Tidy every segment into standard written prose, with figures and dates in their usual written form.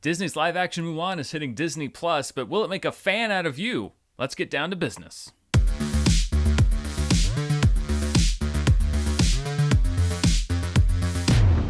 Disney's live-action Mulan is hitting Disney Plus, but will it make a fan out of you? Let's get down to business.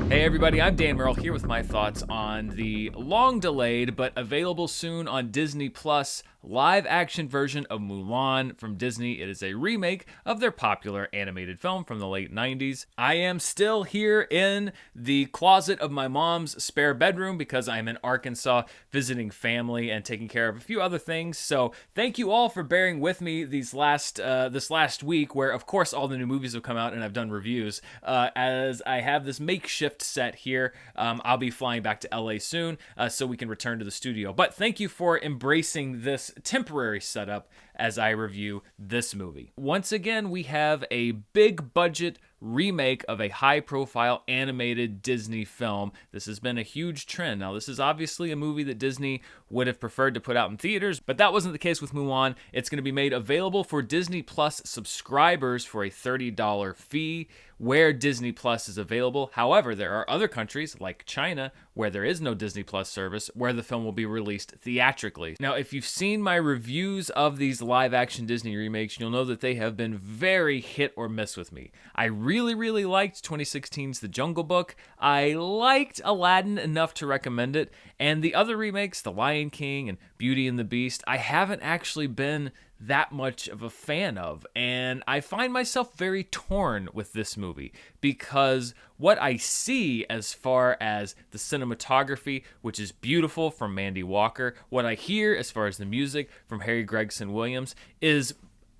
Hey everybody, I'm Dan Murrell here with my thoughts on the long-delayed but available soon on Disney Plus live-action version of Mulan from Disney. It is a remake of their popular animated film from the late 90s. I am still here in the closet of my mom's spare bedroom because I'm in Arkansas visiting family and taking care of a few other things. So thank you all for bearing with me this last week, where of course all the new movies have come out and I've done reviews. As I have this makeshift set here, I'll be flying back to LA soon so we can return to the studio. But thank you for embracing this temporary setup as I review this movie. Once again, we have a big budget remake of a high-profile animated Disney film. This has been a huge trend. Now, this is obviously a movie that Disney would have preferred to put out in theaters, but that wasn't the case with Mulan. It's going to be made available for Disney Plus subscribers for a $30 fee where Disney Plus is available. However, there are other countries like China where there is no Disney Plus service where the film will be released theatrically. Now, if you've seen my reviews of these live-action Disney remakes, you'll know that they have been very hit or miss with me. I really liked 2016's The Jungle Book. I liked Aladdin enough to recommend it. And the other remakes, The Lion King and Beauty and the Beast, I haven't actually been that much of a fan of. And I find myself very torn with this movie because what I see as far as the cinematography, which is beautiful from Mandy Walker, what I hear as far as the music from Harry Gregson Williams is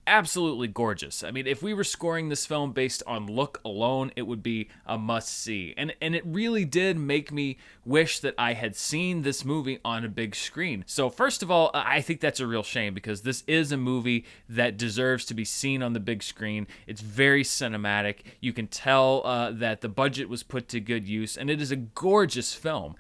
absolutely gorgeous. I mean, if we were scoring this film based on look alone, it would be a must-see. And it really did make me wish that I had seen this movie on a big screen. So first of all, I think that's a real shame because this is a movie that deserves to be seen on the big screen. It's very cinematic. You can tell that the budget was put to good use, and it is a gorgeous film.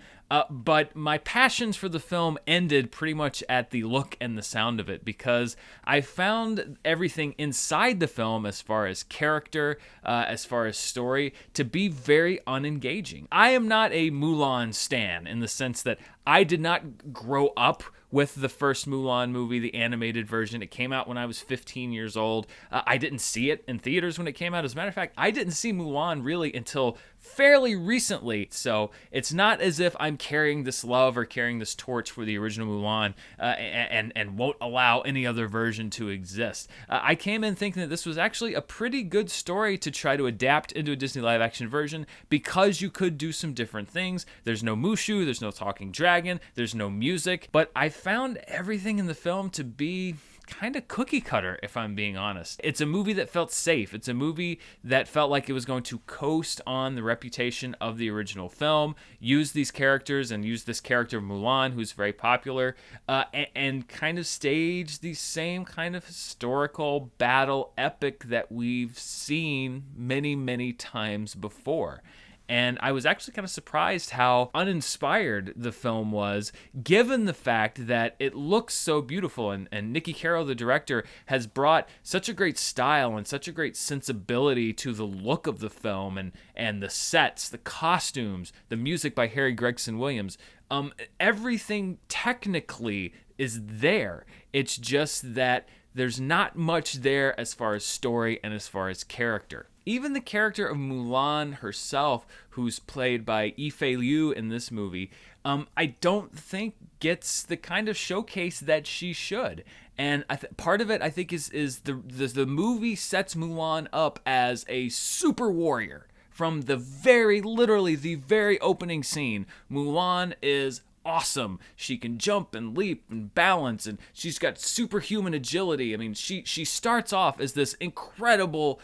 But my passions for the film ended pretty much at the look and the sound of it because I found everything inside the film as far as character, as far as story, to be very unengaging. I am not a Mulan stan in the sense that I did not grow up with the first Mulan movie, the animated version. It came out when I was 15 years old. I didn't see it in theaters when it came out. As a matter of fact, I didn't see Mulan really until fairly recently. So it's not as if I'm carrying this love or carrying this torch for the original Mulan and won't allow any other version to exist. I came in thinking that this was actually a pretty good story to try to adapt into a Disney live-action version because you could do some different things. There's no Mushu, there's no talking dragon, there's no music, but I found everything in the film to be kind of cookie cutter, if I'm being honest. It's a movie that felt safe. It's a movie that felt like it was going to coast on the reputation of the original film, use these characters and use this character of Mulan, who's very popular, and kind of stage the same kind of historical battle epic that we've seen many times before. And I was actually kind of surprised how uninspired the film was, given the fact that it looks so beautiful. And Nikki Caro, the director, has brought such a great style and such a great sensibility to the look of the film and the sets, the costumes, the music by Harry Gregson Williams. Everything technically is there. It's just that there's not much there as far as story and as far as character. Even the character of Mulan herself, who's played by Yifei Liu in this movie, I don't think gets the kind of showcase that she should. And part of it, I think, is the movie sets Mulan up as a super warrior. From literally the very opening scene, Mulan is awesome. She can jump and leap and balance, and she's got superhuman agility. I mean, she starts off as this incredible,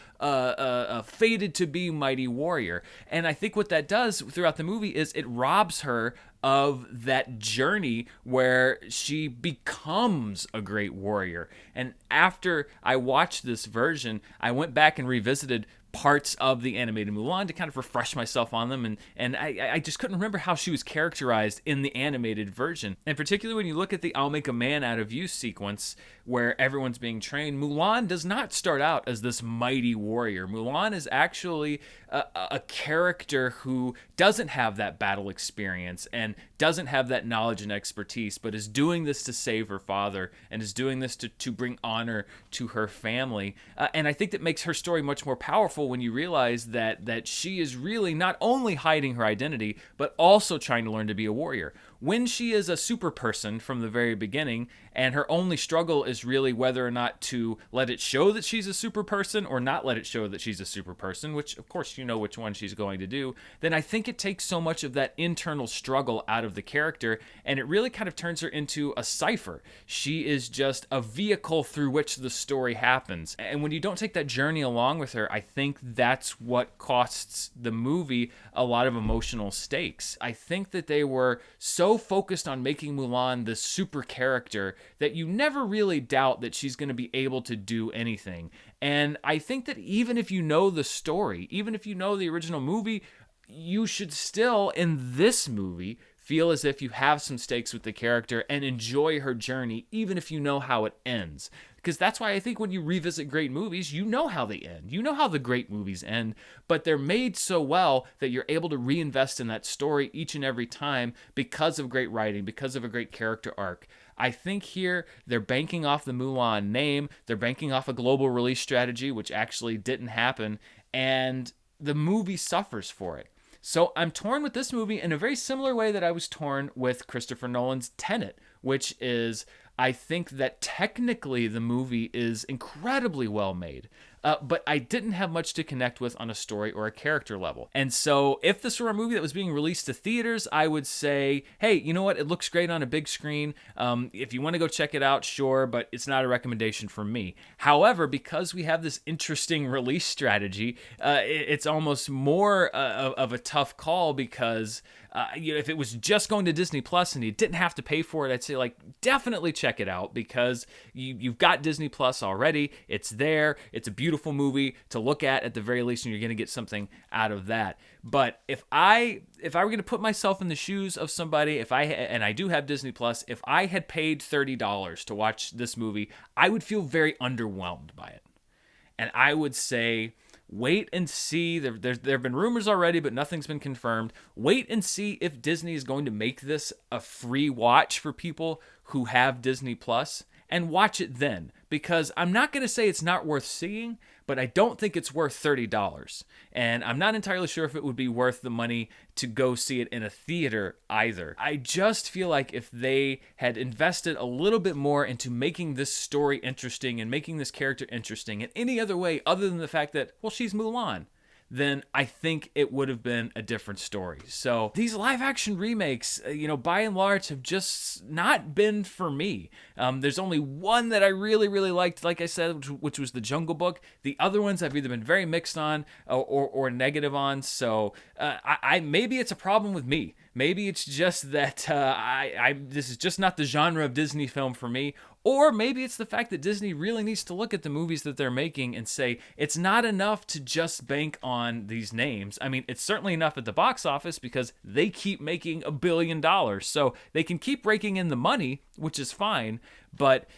fated to be mighty warrior. And I think what that does throughout the movie is it robs her of that journey where she becomes a great warrior. And after I watched this version, I went back and revisited parts of the animated Mulan to kind of refresh myself on them, and I just couldn't remember how she was characterized in the animated version. And particularly when you look at the I'll make a man out of you sequence where everyone's being trained, Mulan does not start out as this mighty warrior. Mulan is actually a character who doesn't have that battle experience and doesn't have that knowledge and expertise, but is doing this to save her father and is doing this to bring honor to her family. And I think that makes her story much more powerful when you realize that she is really not only hiding her identity, but also trying to learn to be a warrior. When she is a super person from the very beginning, and her only struggle is really whether or not to let it show that she's a super person or not let it show that she's a super person, which of course you know which one she's going to do, then I think it takes so much of that internal struggle out of the character, and it really kind of turns her into a cipher. She is just a vehicle through which the story happens. And when you don't take that journey along with her, I think that's what costs the movie a lot of emotional stakes. I think that they were so focused on making Mulan this super character that you never really doubt that she's going to be able to do anything. And I think that even if you know the story, even if you know the original movie, you should still, in this movie, feel as if you have some stakes with the character and enjoy her journey, even if you know how it ends. Because that's why I think when you revisit great movies, you know how they end. You know how the great movies end, but they're made so well that you're able to reinvest in that story each and every time because of great writing, because of a great character arc. I think here they're banking off the Mulan name, they're banking off a global release strategy, which actually didn't happen, and the movie suffers for it. So I'm torn with this movie in a very similar way that I was torn with Christopher Nolan's Tenet, which is, I think that technically the movie is incredibly well made, but I didn't have much to connect with on a story or a character level. And so if this were a movie that was being released to theaters, I would say, hey, you know what? It looks great on a big screen. If you want to go check it out, sure, but it's not a recommendation from me. However, because we have this interesting release strategy, it's almost more of a tough call because if it was just going to Disney Plus and you didn't have to pay for it, I'd say definitely check it out because you've got Disney Plus already. It's there. It's a beautiful movie to look at the very least, and you're going to get something out of that. But if I were going to put myself in the shoes of somebody, and I do have Disney Plus, if I had paid $30 to watch this movie, I would feel very underwhelmed by it. And I would say, wait and see. There have been rumors already, but nothing's been confirmed. Wait and see if Disney is going to make this a free watch for people who have Disney Plus, and watch it then. Because I'm not going to say it's not worth seeing, but I don't think it's worth $30. And I'm not entirely sure if it would be worth the money to go see it in a theater either. I just feel like if they had invested a little bit more into making this story interesting and making this character interesting in any other way other than the fact that, well, she's Mulan, then I think it would have been a different story. So these live action remakes, by and large have just not been for me. There's only one that I really, really liked, like I said, which was The Jungle Book. The other ones I've either been very mixed on or negative on. So I maybe it's a problem with me. Maybe it's just that this is just not the genre of Disney film for me. Or maybe it's the fact that Disney really needs to look at the movies that they're making and say, it's not enough to just bank on these names. I mean, it's certainly enough at the box office because they keep making $1 billion. So they can keep raking in the money, which is fine. But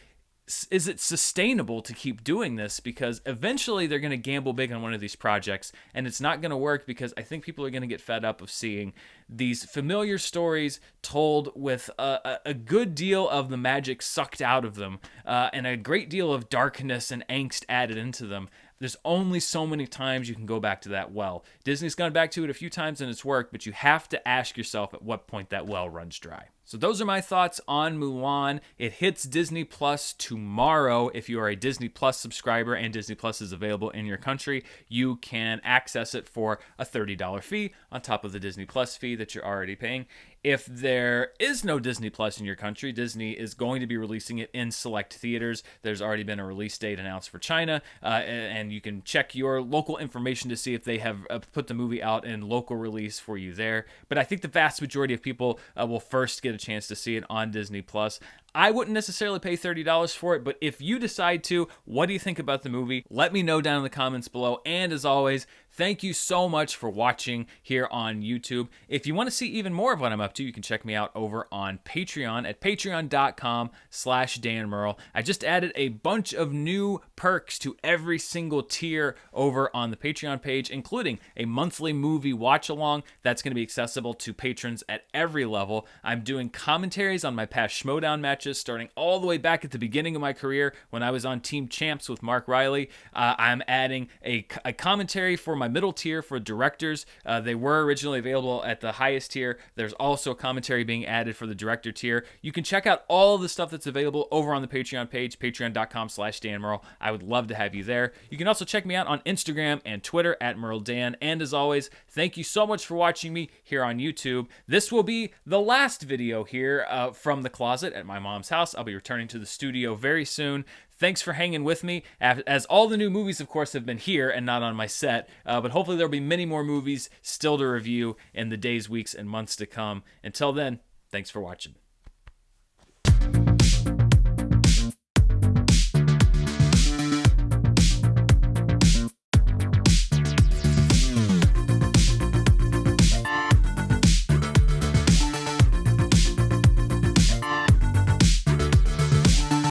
is it sustainable to keep doing this? Because eventually they're going to gamble big on one of these projects, and it's not going to work because I think people are going to get fed up of seeing these familiar stories told with a good deal of the magic sucked out of them and a great deal of darkness and angst added into them. There's only so many times you can go back to that well. Disney's gone back to it a few times and it's worked, but you have to ask yourself at what point that well runs dry. So those are my thoughts on Mulan. It hits Disney Plus tomorrow. If you are a Disney Plus subscriber and Disney Plus is available in your country, you can access it for a $30 fee on top of the Disney Plus fee that you're already paying. If there is no Disney Plus in your country, Disney is going to be releasing it in select theaters. There's already been a release date announced for China, and you can check your local information to see if they have put the movie out in local release for you there. But I think the vast majority of people will first get a chance to see it on Disney Plus. I wouldn't necessarily pay $30 for it, but if you decide to, what do you think about the movie? Let me know down in the comments below. And as always, thank you so much for watching here on YouTube. If you want to see even more of what I'm up to, you can check me out over on Patreon at patreon.com/Dan Murrell. I just added a bunch of new perks to every single tier over on the Patreon page, including a monthly movie watch-along that's going to be accessible to patrons at every level. I'm doing commentaries on my past Schmodown matches, starting all the way back at the beginning of my career when I was on Team Champs with Mark Riley. I'm adding a commentary for my middle tier for directors. They were originally available at the highest tier. There's also commentary being added for the director tier. You can check out all of the stuff that's available over on the Patreon page, patreon.com/Dan Murrell. I would love to have you there. You can also check me out on Instagram and Twitter at MurrellDan. And as always, thank you so much for watching me here on YouTube. This will be the last video here from the closet at my mom's house. I'll be returning to the studio very soon. Thanks for hanging with me, as all the new movies, of course, have been here and not on my set, but hopefully there'll be many more movies still to review in the days, weeks, and months to come. Until then, thanks for watching.